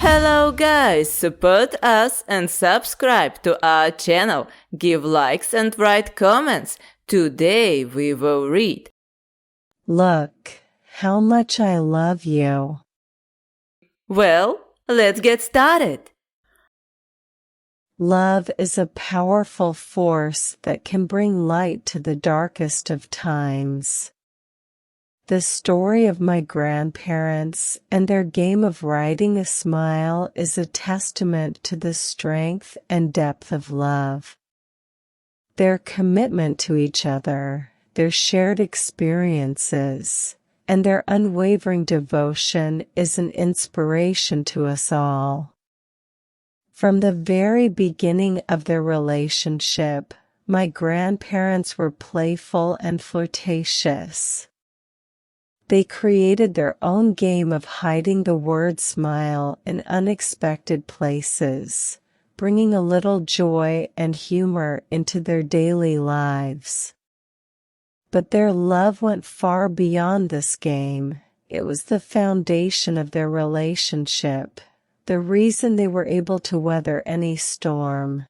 Hello guys, support us and subscribe to our channel, give likes and write comments. Today we will read Look, how much I love you. Well, let's get started. Love is a powerful force that can bring light to the darkest of times. The story of my grandparents and their game of writing a smile is a testament to the strength and depth of love. Their commitment to each other, their shared experiences, and their unwavering devotion is an inspiration to us all. From the very beginning of their relationship, my grandparents were playful and flirtatious. They created their own game of hiding the word smile in unexpected places, bringing a little joy and humor into their daily lives. But their love went far beyond this game. It was the foundation of their relationship, the reason they were able to weather any storm.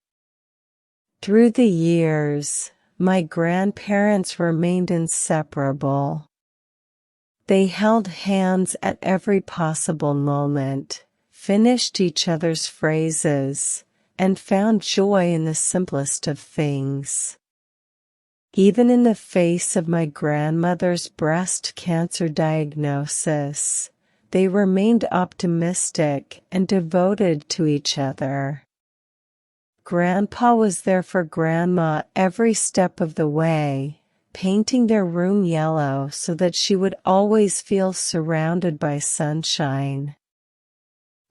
Through the years, my grandparents remained inseparable. They held hands at every possible moment, finished each other's phrases, and found joy in the simplest of things. Even in the face of my grandmother's breast cancer diagnosis, they remained optimistic and devoted to each other. Grandpa was there for Grandma every step of the way, painting their room yellow so that she would always feel surrounded by sunshine.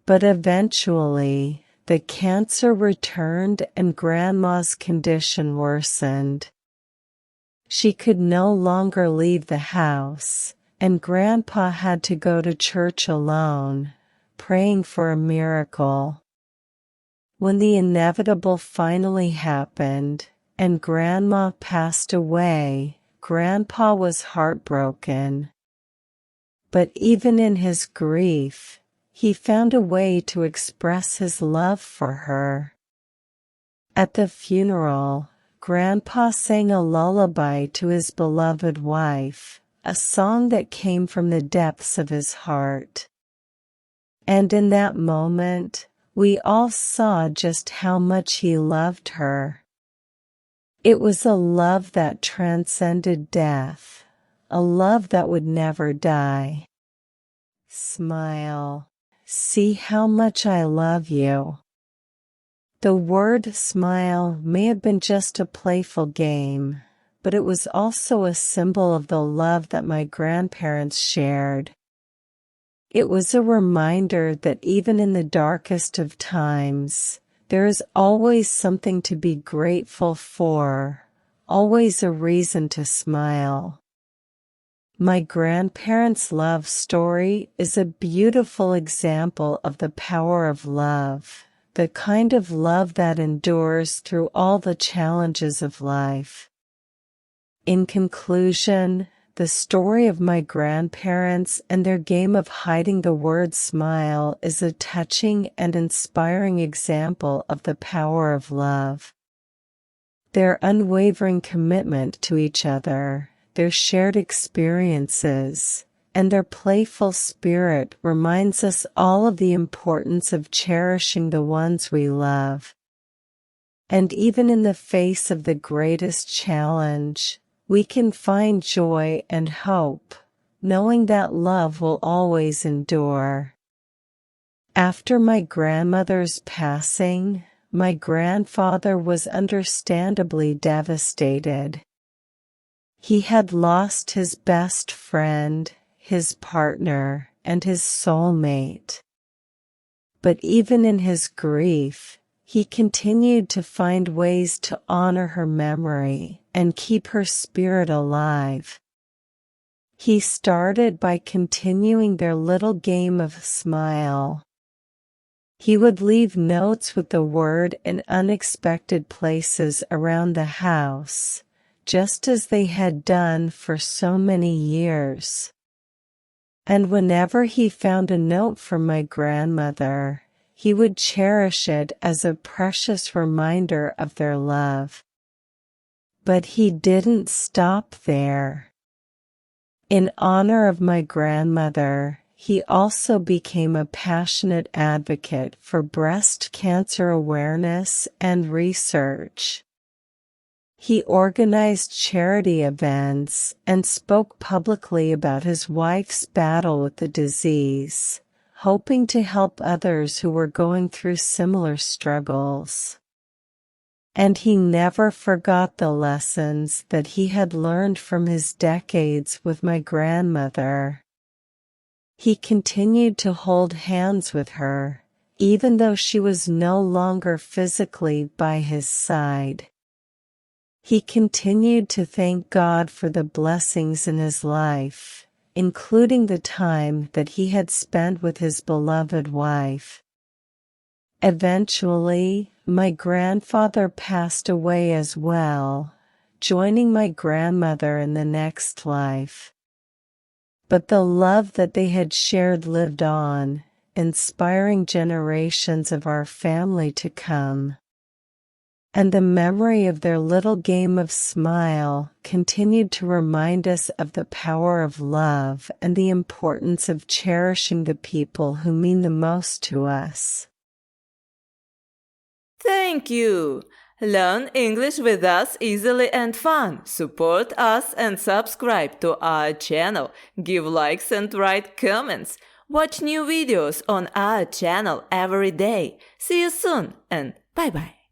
But eventually, the cancer returned and Grandma's condition worsened. She could no longer leave the house, and Grandpa had to go to church alone, praying for a miracle. When the inevitable finally happened, and Grandma passed away, Grandpa was heartbroken. But even in his grief, he found a way to express his love for her. At the funeral, Grandpa sang a lullaby to his beloved wife, a song that came from the depths of his heart. And in that moment, we all saw just how much he loved her. It was a love that transcended death, a love that would never die. Smile. See how much I love you. The word smile may have been just a playful game, but it was also a symbol of the love that my grandparents shared. It was a reminder that even in the darkest of times, there is always something to be grateful for, always a reason to smile. My grandparents' love story is a beautiful example of the power of love, the kind of love that endures through all the challenges of life. In conclusion, the story of my grandparents and their game of hiding the word smile is a touching and inspiring example of the power of love. Their unwavering commitment to each other, their shared experiences, and their playful spirit reminds us all of the importance of cherishing the ones we love. And even in the face of the greatest challenge, we can find joy and hope, knowing that love will always endure. After my grandmother's passing, my grandfather was understandably devastated. He had lost his best friend, his partner, and his soulmate. But even in his grief, he continued to find ways to honor her memory and keep her spirit alive. He started by continuing their little game of smile. He would leave notes with the word in unexpected places around the house, just as they had done for so many years. And whenever he found a note from my grandmother, he would cherish it as a precious reminder of their love. But he didn't stop there. In honor of my grandmother, he also became a passionate advocate for breast cancer awareness and research. He organized charity events and spoke publicly about his wife's battle with the disease, hoping to help others who were going through similar struggles. And he never forgot the lessons that he had learned from his decades with my grandmother. He continued to hold hands with her, even though she was no longer physically by his side. He continued to thank God for the blessings in his life, including the time that he had spent with his beloved wife. Eventually, my grandfather passed away as well, joining my grandmother in the next life. But the love that they had shared lived on, inspiring generations of our family to come. And the memory of their little game of smile continued to remind us of the power of love and the importance of cherishing the people who mean the most to us. Thank you! Learn English with us easily and fun. Support us and subscribe to our channel. Give likes and write comments. Watch new videos on our channel every day. See you soon and bye-bye.